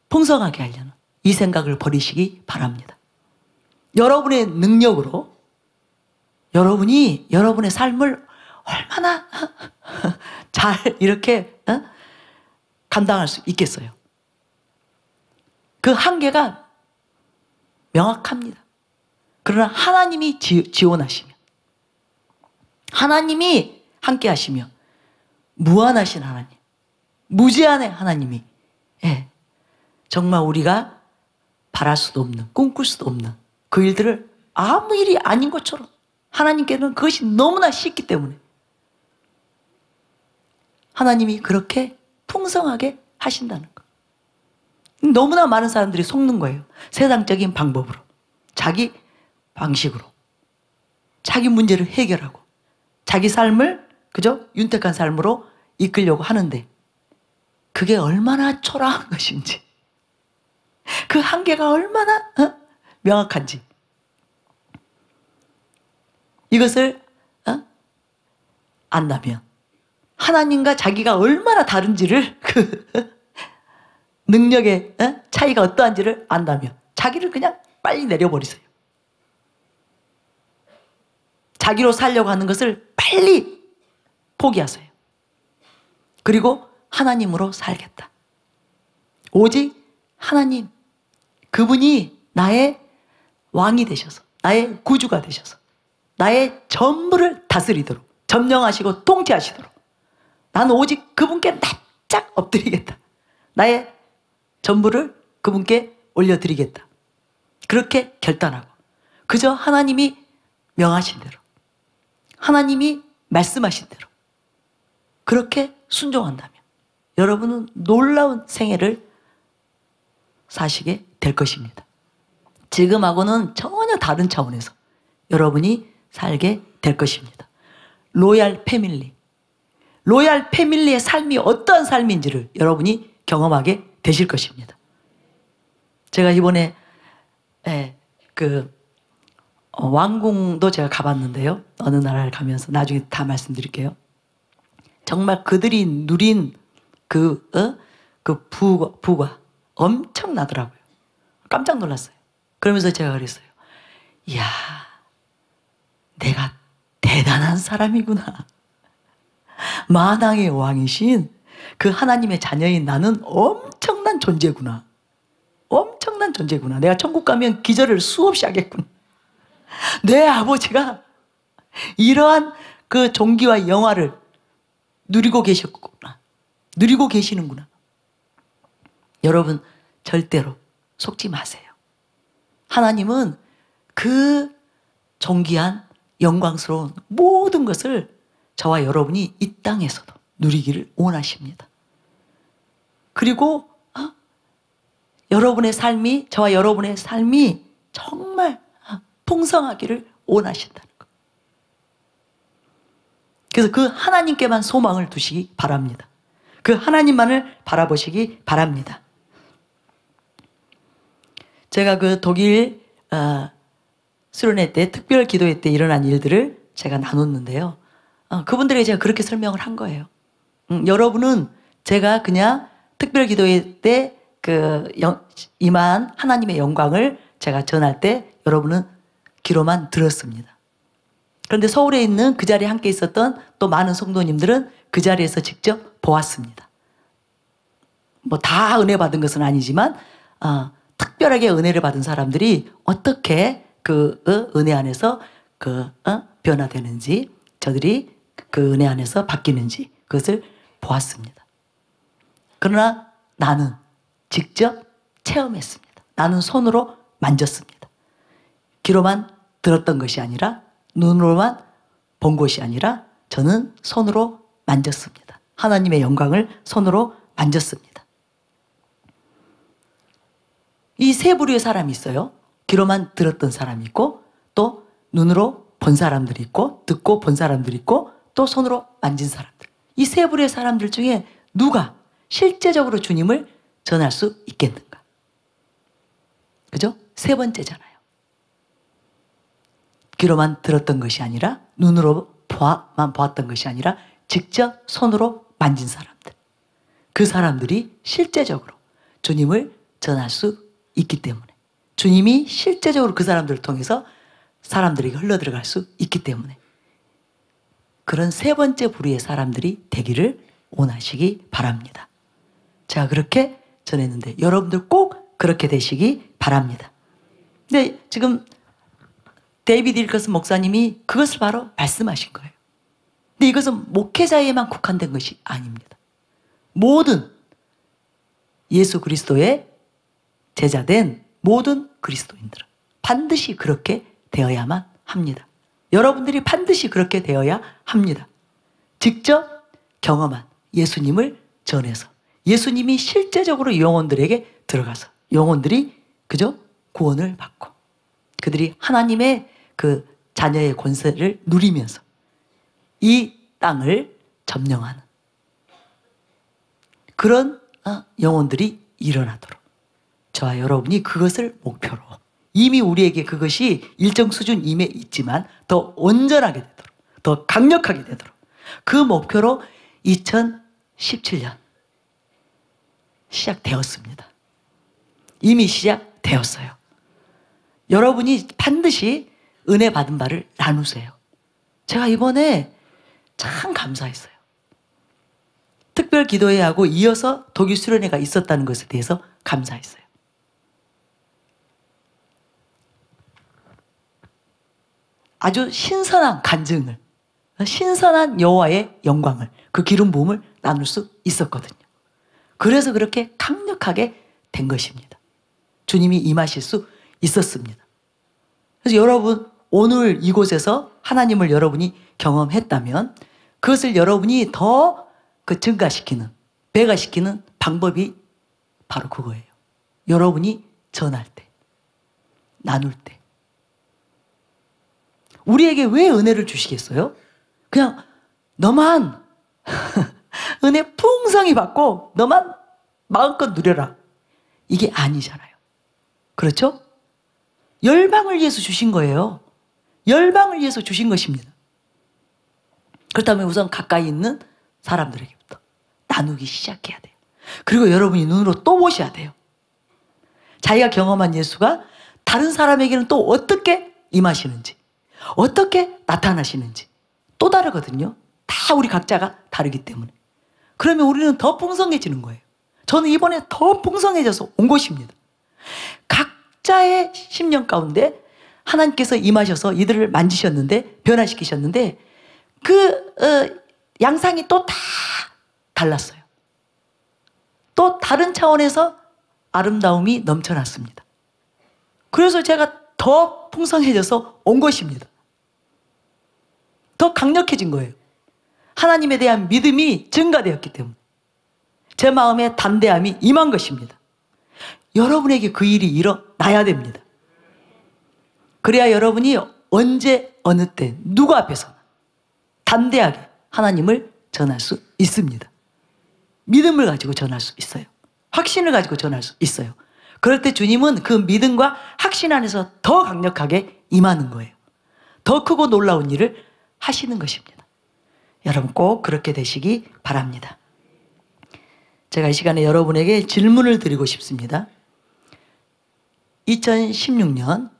풍성하게 하려는 이 생각을 버리시기 바랍니다. 여러분의 능력으로 여러분이 여러분의 삶을 얼마나 잘 이렇게 감당할 수 있겠어요. 그 한계가 명확합니다. 그러나 하나님이 지원하시면, 하나님이 함께 하시며, 무한하신 하나님, 무제한의 하나님이 정말 우리가 바랄 수도 없는, 꿈꿀 수도 없는 그 일들을 아무 일이 아닌 것처럼, 하나님께는 그것이 너무나 쉽기 때문에 하나님이 그렇게 풍성하게 하신다는 것. 너무나 많은 사람들이 속는 거예요. 세상적인 방법으로, 자기 방식으로, 자기 문제를 해결하고 자기 삶을 그저 윤택한 삶으로 이끌려고 하는데 그게 얼마나 초라한 것인지, 그 한계가 얼마나 명확한지, 이것을 안다면, 하나님과 자기가 얼마나 다른지를, 그 능력의 차이가 어떠한지를 안다면 자기를 그냥 빨리 내려버리세요. 자기로 살려고 하는 것을 빨리 포기하세요. 그리고 하나님으로 살겠다. 오직 하나님, 그분이 나의 왕이 되셔서, 나의 구주가 되셔서 나의 전부를 다스리도록, 점령하시고 통치하시도록 나는 오직 그분께 납작 엎드리겠다. 나의 전부를 그분께 올려드리겠다. 그렇게 결단하고 그저 하나님이 명하신 대로, 하나님이 말씀하신 대로 그렇게 순종한다면 여러분은 놀라운 생애를 사시게 될 것입니다. 지금하고는 전혀 다른 차원에서 여러분이 살게 될 것입니다. 로얄 패밀리, 로얄 패밀리의 삶이 어떠한 삶인지를 여러분이 경험하게 되실 것입니다. 제가 이번에 왕궁도 제가 가봤는데요. 어느 나라를 가면서 나중에 다 말씀드릴게요. 정말 그들이 누린 그 부가 엄청나더라고요. 깜짝 놀랐어요. 그러면서 제가 그랬어요. 이야, 내가 대단한 사람이구나. 만왕의 왕이신 그 하나님의 자녀인 나는 엄청난 존재구나. 엄청난 존재구나. 내가 천국 가면 기절을 수없이 하겠구나. 내 아버지가 이러한 그 존귀와 영화를 누리고 계셨구나. 누리고 계시는구나. 여러분 절대로 속지 마세요. 하나님은 그 존귀한 영광스러운 모든 것을 저와 여러분이 이 땅에서도 누리기를 원하십니다. 그리고 여러분의 삶이, 저와 여러분의 삶이 정말 풍성하기를 원하신다는 것. 그래서 그 하나님께만 소망을 두시기 바랍니다. 그 하나님만을 바라보시기 바랍니다. 제가 그 독일 수련회 때, 특별 기도회 때 일어난 일들을 제가 나눴는데요. 그분들에게 제가 그렇게 설명을 한 거예요. 여러분은 제가 그냥 특별 기도회 때 임한 하나님의 영광을 제가 전할 때 여러분은 귀로만 들었습니다. 그런데 서울에 있는 그 자리에 함께 있었던 또 많은 성도님들은 그 자리에서 직접 보았습니다. 뭐 다 은혜 받은 것은 아니지만 특별하게 은혜를 받은 사람들이 어떻게 그 은혜 안에서 변화되는지, 저들이 그 은혜 안에서 바뀌는지 그것을 보았습니다. 그러나 나는 직접 체험했습니다. 나는 손으로 만졌습니다. 귀로만 들었던 것이 아니라, 눈으로만 본 것이 아니라 저는 손으로 만졌습니다. 하나님의 영광을 손으로 만졌습니다. 이 세 부류의 사람이 있어요. 귀로만 들었던 사람이 있고, 또 눈으로 본 사람들이 있고, 듣고 본 사람들이 있고, 또 손으로 만진 사람들. 이 세 부류의 사람들 중에 누가 실제적으로 주님을 전할 수 있겠는가? 그죠? 세 번째잖아요. 귀로만 들었던 것이 아니라, 눈으로만 보았던 것이 아니라 직접 손으로 만진 사람들. 그 사람들이 실제적으로 주님을 전할 수 있기 때문에, 주님이 실제적으로 그 사람들을 통해서 사람들에게 흘러들어갈 수 있기 때문에 그런 세 번째 부류의 사람들이 되기를 원하시기 바랍니다. 제가 그렇게 전했는데 여러분들 꼭 그렇게 되시기 바랍니다. 근데 지금 데이비드 윌커슨 목사님이 그것을 바로 말씀하신 거예요. 근데 이것은 목회자에만 국한된 것이 아닙니다. 모든 예수 그리스도의 제자된 모든 그리스도인들은 반드시 그렇게 되어야만 합니다. 여러분들이 반드시 그렇게 되어야 합니다. 직접 경험한 예수님을 전해서 예수님이 실제적으로 영혼들에게 들어가서 영혼들이 그저 구원을 받고 그들이 하나님의 그 자녀의 권세를 누리면서 이 땅을 점령하는 그런 영혼들이 일어나도록 저와 여러분이 그것을 목표로 이미 우리에게 그것이 일정 수준 임해 있지만 더 온전하게 되도록 더 강력하게 되도록 그 목표로 2017년 시작되었습니다. 이미 시작되었어요. 여러분이 반드시 은혜 받은 바를 나누세요. 제가 이번에 참 감사했어요. 특별 기도회하고 이어서 독일 수련회가 있었다는 것에 대해서 감사했어요. 아주 신선한 간증을, 신선한 여호와의 영광을, 그 기름 부음을 나눌 수 있었거든요. 그래서 그렇게 강력하게 된 것입니다. 주님이 임하실 수 있었습니다. 그래서 여러분 오늘 이곳에서 하나님을 여러분이 경험했다면 그것을 여러분이 더 증가시키는, 배가시키는 방법이 바로 그거예요. 여러분이 전할 때, 나눌 때. 우리에게 왜 은혜를 주시겠어요? 그냥 너만 은혜 풍성히 받고 너만 마음껏 누려라. 이게 아니잖아요. 그렇죠? 열방을 위해서 주신 거예요. 열방을 위해서 주신 것입니다. 그렇다면 우선 가까이 있는 사람들에게부터 나누기 시작해야 돼요. 그리고 여러분이 눈으로 또 보셔야 돼요. 자기가 경험한 예수가 다른 사람에게는 또 어떻게 임하시는지, 어떻게 나타나시는지 또 다르거든요. 다 우리 각자가 다르기 때문에. 그러면 우리는 더 풍성해지는 거예요. 저는 이번에 더 풍성해져서 온 것입니다. 각자의 심령 가운데 하나님께서 임하셔서 이들을 만지셨는데, 변화시키셨는데 양상이 또 다 달랐어요. 또 다른 차원에서 아름다움이 넘쳐났습니다. 그래서 제가 더 풍성해져서 온 것입니다. 더 강력해진 거예요. 하나님에 대한 믿음이 증가되었기 때문에 제 마음에 담대함이 임한 것입니다. 여러분에게 그 일이 일어나야 됩니다. 그래야 여러분이 언제 어느 때 누구 앞에서 담대하게 하나님을 전할 수 있습니다. 믿음을 가지고 전할 수 있어요. 확신을 가지고 전할 수 있어요. 그럴 때 주님은 그 믿음과 확신 안에서 더 강력하게 임하는 거예요. 더 크고 놀라운 일을 하시는 것입니다. 여러분 꼭 그렇게 되시기 바랍니다. 제가 이 시간에 여러분에게 질문을 드리고 싶습니다. 2016년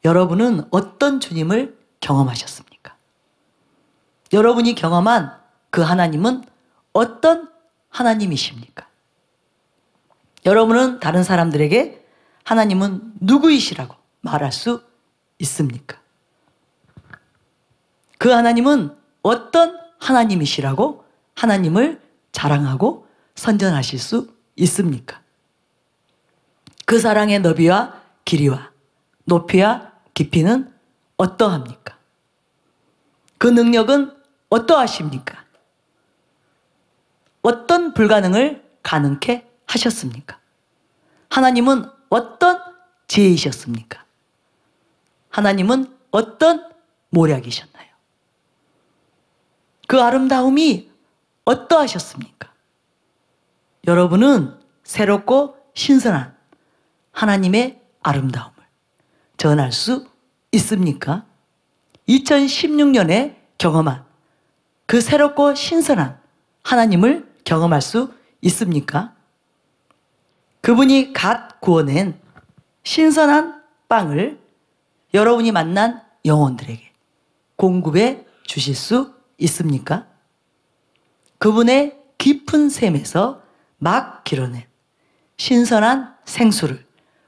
여러분은 어떤 주님을 경험하셨습니까? 여러분이 경험한 그 하나님은 어떤 하나님이십니까? 여러분은 다른 사람들에게 하나님은 누구이시라고 말할 수 있습니까? 그 하나님은 어떤 하나님이시라고 하나님을 자랑하고 선전하실 수 있습니까? 그 사랑의 너비와 길이와 높이와 깊이는 어떠합니까? 그 능력은 어떠하십니까? 어떤 불가능을 가능케 하셨습니까? 하나님은 어떤 지혜이셨습니까? 하나님은 어떤 모략이셨나요? 그 아름다움이 어떠하셨습니까? 여러분은 새롭고 신선한 하나님의 아름다움을 전할 수 있습니까? 2016년에 경험한 그 새롭고 신선한 하나님을 경험할 수 있습니까? 그분이 갓 구워낸 신선한 빵을 여러분이 만난 영혼들에게 공급해 주실 수 있습니까? 그분의 깊은 샘에서 막 길어낸 신선한 생수를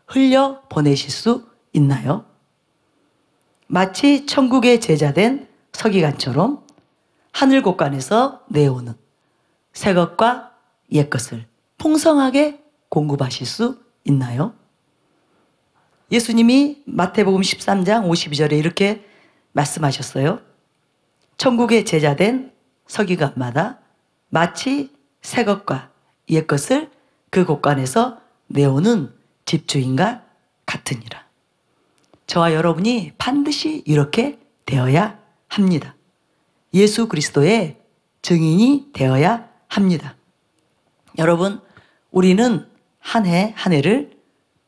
흘려 보내실 수 있나요? 마치 천국의 제자된 서기관처럼 하늘 곳간에서 내오는 새 것과 옛 것을 풍성하게 공급하실 수 있나요? 예수님이 마태복음 13장 52절에 이렇게 말씀하셨어요. 천국의 제자된 서기관마다 마치 새 것과 옛 것을 그 곳간에서 내오는 집주인과 같으니라. 저와 여러분이 반드시 이렇게 되어야 합니다. 예수 그리스도의 증인이 되어야 합니다. 여러분, 우리는 한 해 한 해를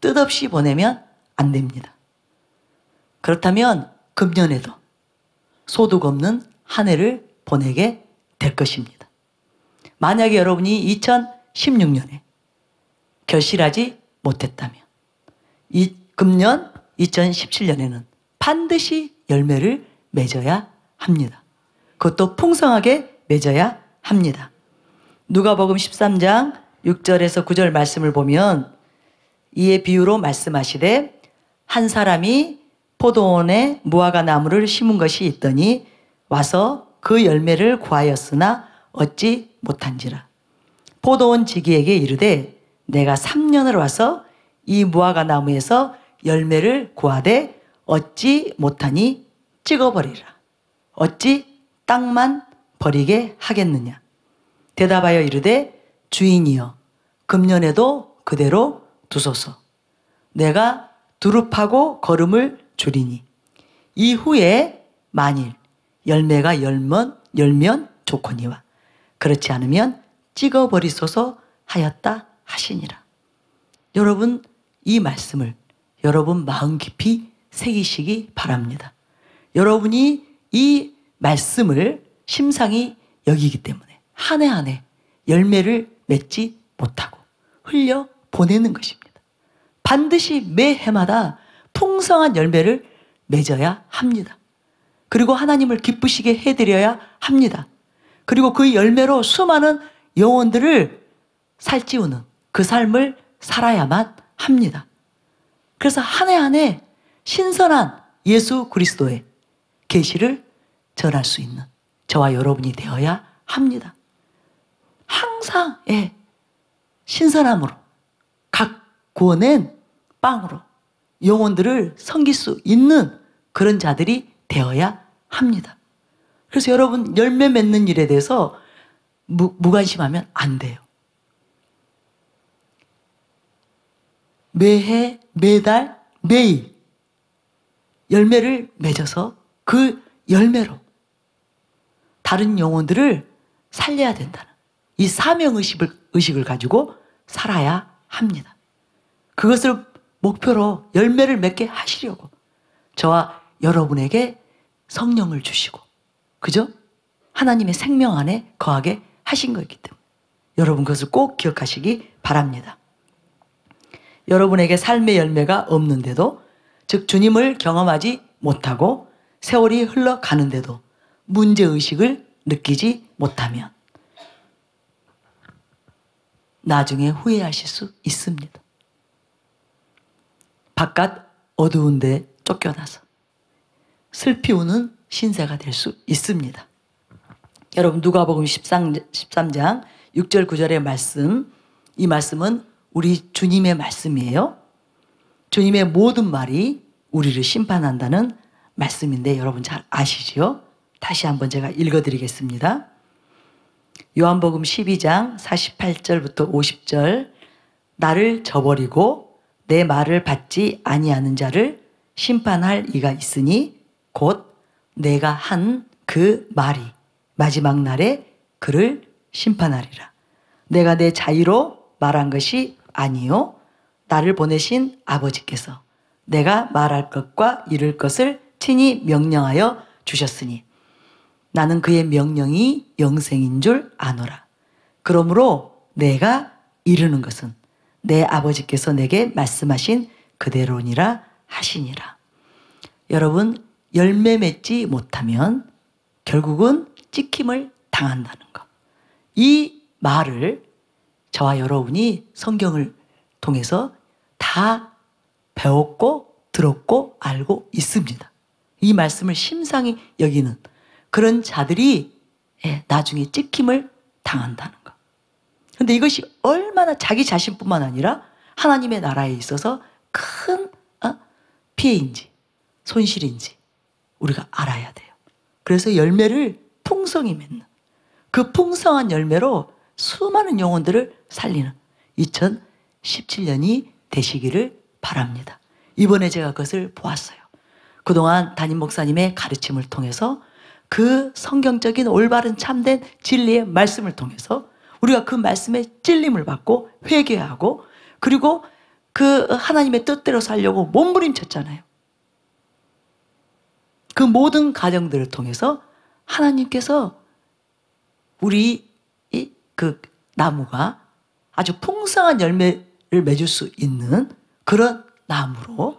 뜻없이 보내면 안 됩니다. 그렇다면 금년에도 소득 없는 한 해를 보내게 될 것입니다. 만약에 여러분이 2016년에 결실하지 못했다면 이 금년 2017년에는 반드시 열매를 맺어야 합니다. 그것도 풍성하게 맺어야 합니다. 누가복음 13장 6절에서 9절 말씀을 보면 이에 비유로 말씀하시되 한 사람이 포도원에 무화과 나무를 심은 것이 있더니 와서 그 열매를 구하였으나 얻지 못한지라. 포도원 지기에게 이르되 내가 3년을 와서 이 무화과 나무에서 열매를 구하되 얻지 못하니 찍어버리라. 어찌 땅만 버리게 하겠느냐. 대답하여 이르되 주인이여 금년에도 그대로 두소서. 내가 두릅하고 거름을 줄이니 이후에 만일 열매가 열면 좋거니와 그렇지 않으면 찍어버리소서 하였다 하시니라. 여러분, 이 말씀을 여러분 마음 깊이 새기시기 바랍니다. 여러분이 이 말씀을 심상히 여기기 때문에 한 해 한 해 열매를 맺지 못하고 흘려 보내는 것입니다. 반드시 매 해마다 풍성한 열매를 맺어야 합니다. 그리고 하나님을 기쁘시게 해드려야 합니다. 그리고 그 열매로 수많은 영혼들을 살찌우는 그 삶을 살아야만 합니다. 그래서 한 해 한 해 신선한 예수 그리스도의 계시를 전할 수 있는 저와 여러분이 되어야 합니다. 항상 신선함으로 각 구워낸 빵으로 영혼들을 섬길 수 있는 그런 자들이 되어야 합니다. 그래서 여러분 열매 맺는 일에 대해서 무관심하면 안 돼요. 매해, 매달, 매일 열매를 맺어서 그 열매로 다른 영혼들을 살려야 된다는 이 사명의식을 가지고 살아야 합니다. 그것을 목표로 열매를 맺게 하시려고 저와 여러분에게 성령을 주시고, 그죠? 하나님의 생명 안에 거하게 하신 거기 때문에 여러분 그것을 꼭 기억하시기 바랍니다. 여러분에게 삶의 열매가 없는데도, 즉 주님을 경험하지 못하고 세월이 흘러가는데도 문제의식을 느끼지 못하면 나중에 후회하실 수 있습니다. 바깥 어두운 데 쫓겨나서 슬피 우는 신세가 될 수 있습니다. 여러분 누가복음 13장 6절 9절의 말씀, 이 말씀은 우리 주님의 말씀이에요. 주님의 모든 말이 우리를 심판한다는 말씀인데 여러분 잘 아시죠? 다시 한번 제가 읽어드리겠습니다. 요한복음 12장 48절부터 50절. 나를 저버리고 내 말을 받지 아니하는 자를 심판할 이가 있으니 곧 내가 한 그 말이 마지막 날에 그를 심판하리라. 내가 내 자의로 말한 것이 아니요 나를 보내신 아버지께서 내가 말할 것과 이룰 것을 친히 명령하여 주셨으니 나는 그의 명령이 영생인 줄 아노라. 그러므로 내가 이루는 것은 내 아버지께서 내게 말씀하신 그대로니라 하시니라. 여러분 열매 맺지 못하면 결국은 찍힘을 당한다는 것. 이 말을 저와 여러분이 성경을 통해서 다 배웠고 들었고 알고 있습니다. 이 말씀을 심상히 여기는 그런 자들이 나중에 찍힘을 당한다는 것. 그런데 이것이 얼마나 자기 자신뿐만 아니라 하나님의 나라에 있어서 큰 피해인지 손실인지 우리가 알아야 돼요. 그래서 열매를 풍성히 맺는 그 풍성한 열매로 수많은 영혼들을 살리는 2017년이 되시기를 바랍니다. 이번에 제가 그것을 보았어요. 그동안 담임 목사님의 가르침을 통해서 그 성경적인 올바른 참된 진리의 말씀을 통해서 우리가 그 말씀에 찔림을 받고 회개하고 그리고 그 하나님의 뜻대로 살려고 몸부림쳤잖아요. 그 모든 과정들을 통해서 하나님께서 우리 그 나무가 아주 풍성한 열매를 맺을 수 있는 그런 나무로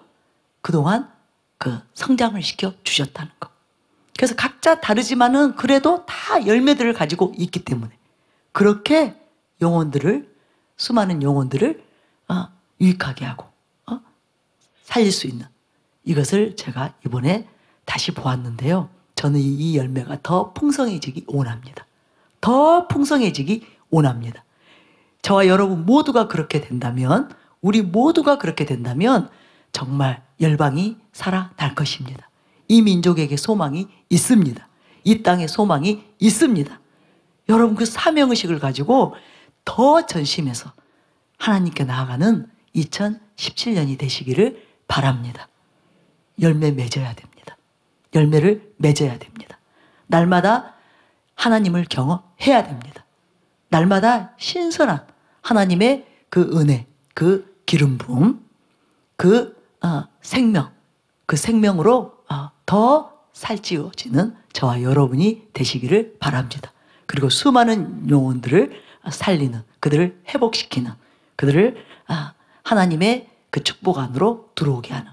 그동안 그 성장을 시켜 주셨다는 것. 그래서 각자 다르지만은 그래도 다 열매들을 가지고 있기 때문에 그렇게 영혼들을 수많은 영혼들을 유익하게 하고 살릴 수 있는 이것을 제가 이번에 다시 보았는데요. 저는 이 열매가 더 풍성해지기 원합니다. 더 풍성해지기 원합니다. 저와 여러분 모두가 그렇게 된다면 우리 모두가 그렇게 된다면 정말 열방이 살아날 것입니다. 이 민족에게 소망이 있습니다. 이 땅에 소망이 있습니다. 여러분 그 사명의식을 가지고 더 전심해서 하나님께 나아가는 2017년이 되시기를 바랍니다. 열매 맺어야 됩니다. 열매를 맺어야 됩니다. 날마다 하나님을 경험해야 됩니다. 날마다 신선한 하나님의 그 은혜, 그 기름 부음, 그 생명, 그 생명으로 더 살찌워지는 저와 여러분이 되시기를 바랍니다. 그리고 수많은 영혼들을 살리는, 그들을 회복시키는, 그들을 하나님의 그 축복 안으로 들어오게 하는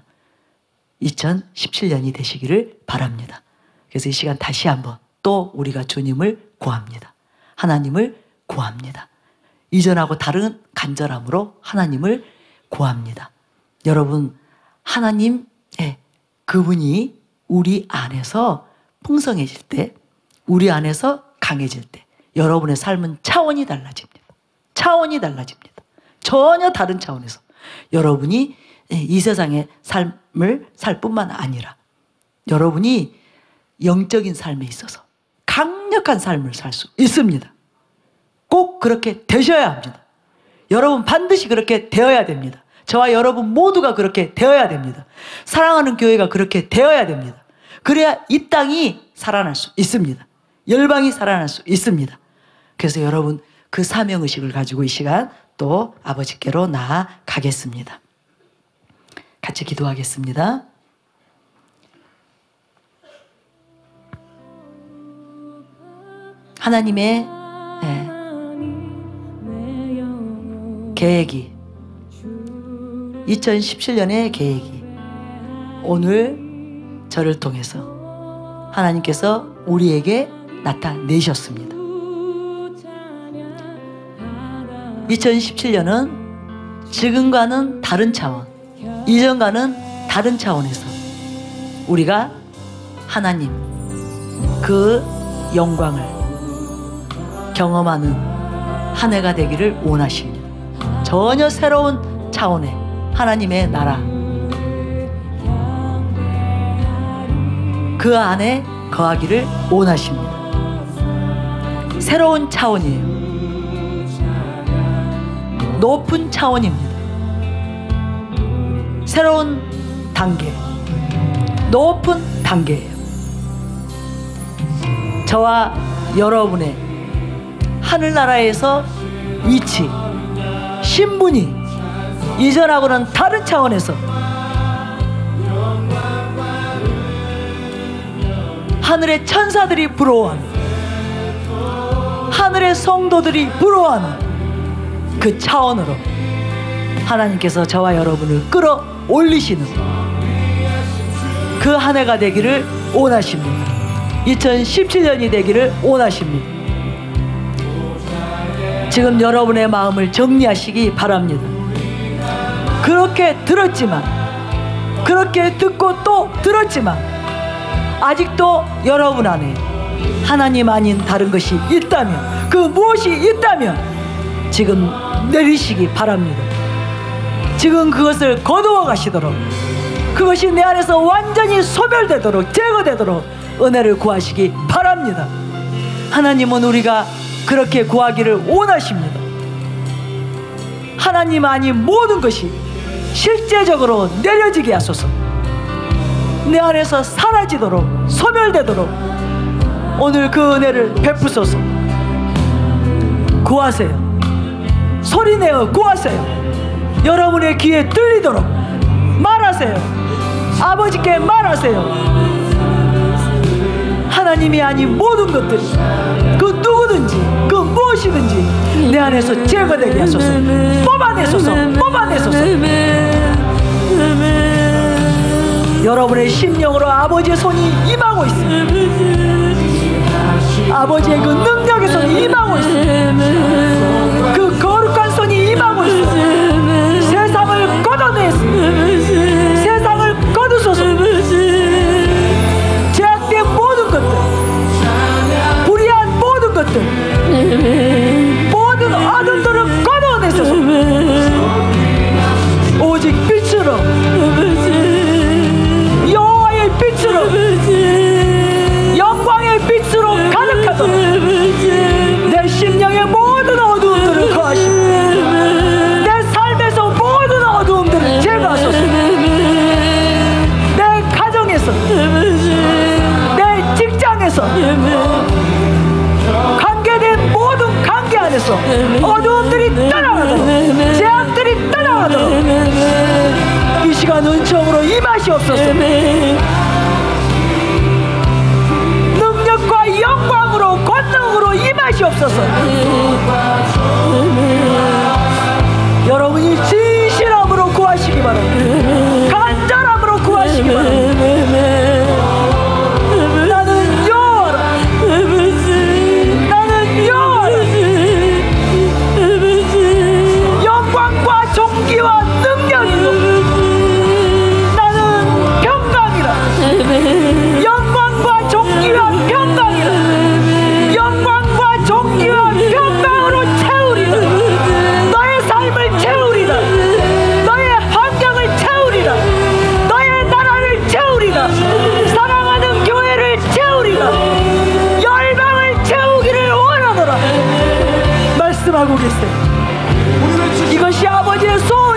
2017년이 되시기를 바랍니다. 그래서 이 시간 다시 한번 또 우리가 주님을 구합니다. 하나님을 구합니다. 이전하고 다른 간절함으로 하나님을 구합니다. 여러분, 하나님의 그분이 우리 안에서 풍성해질 때, 우리 안에서 강해질 때 여러분의 삶은 차원이 달라집니다. 차원이 달라집니다. 전혀 다른 차원에서 여러분이 이 세상의 삶을 살 뿐만 아니라 여러분이 영적인 삶에 있어서 강력한 삶을 살 수 있습니다. 꼭 그렇게 되셔야 합니다. 여러분 반드시 그렇게 되어야 됩니다. 저와 여러분 모두가 그렇게 되어야 됩니다. 사랑하는 교회가 그렇게 되어야 됩니다. 그래야 이 땅이 살아날 수 있습니다. 열방이 살아날 수 있습니다. 그래서 여러분 그 사명의식을 가지고 이 시간 또 아버지께로 나아가겠습니다. 같이 기도하겠습니다. 하나님의 계획이 2017년의 계획이 오늘 저를 통해서 하나님께서 우리에게 나타내셨습니다. 2017년은 지금과는 다른 차원, 이전과는 다른 차원에서 우리가 하나님 그 영광을 경험하는 한 해가 되기를 원하십니다. 전혀 새로운 차원의 하나님의 나라, 그 안에 거하기를 원하십니다. 새로운 차원이에요. 높은 차원입니다. 새로운 단계, 높은 단계예요. 저와 여러분의 하늘나라에서 위치, 신분이 이전하고는 다른 차원에서 하늘의 천사들이 부러워하는, 하늘의 성도들이 부러워하는 그 차원으로 하나님께서 저와 여러분을 끌어올리시는 그 한 해가 되기를 원하십니다. 2017년이 되기를 원하십니다. 지금 여러분의 마음을 정리하시기 바랍니다. 그렇게 들었지만, 그렇게 듣고 또 들었지만 아직도 여러분 안에 하나님 아닌 다른 것이 있다면, 그 무엇이 있다면 지금 내리시기 바랍니다. 지금 그것을 거두어 가시도록, 그것이 내 안에서 완전히 소멸되도록, 제거되도록 은혜를 구하시기 바랍니다. 하나님은 우리가 그렇게 구하기를 원하십니다. 하나님 아닌 모든 것이 실제적으로 내려지게 하소서. 내 안에서 사라지도록, 소멸되도록 오늘 그 은혜를 베푸소서. 구하세요. 소리내어 구하세요. 여러분의 귀에 들리도록 말하세요. 아버지께 말하세요. 하나님이 아닌 모든 것들이, 그 누구든지 그 무엇이든지 내 안에서 제거되게 하소서. 뽑아내소서. 뽑아내소서. 여러분의 심령으로 아버지의 손이 임하고 있습니다. 아버지의 그 능력의 손이 임하고 있습니다. 그 거룩한 손이 임하고 있습니다. 세상을 걷어내었습니다. 세상을 거두소서. 제약된 모든 것들, 불의한 모든 것들, 모든 어둠들을 걷어내소서. 주옵소서. 어두움들이 떠나가도록, 재앙들이 떠나가도록 이 시간 은총으로 임하시옵소서. 능력과 영광으로 권능으로 임하시옵소서. 여러분이 진실함으로 구하시기 바랍니다. 간절함으로 구하시기 바랍니다. 나는 여호와라. 나는 여호와라. 영광과 존귀와 능력이요 나는 평강이라. 영광과 존귀와 평강이라. 영광과 존귀와 평강으로 채우리라. 너의 삶을 채우리라. 너의 환경을 채우리라. 너의 나라를 채우리라. 사랑하는 교회를 채우리라. 열방을 채우기를 원하노라 말씀하고 계세요. 이것이 아버지의 소원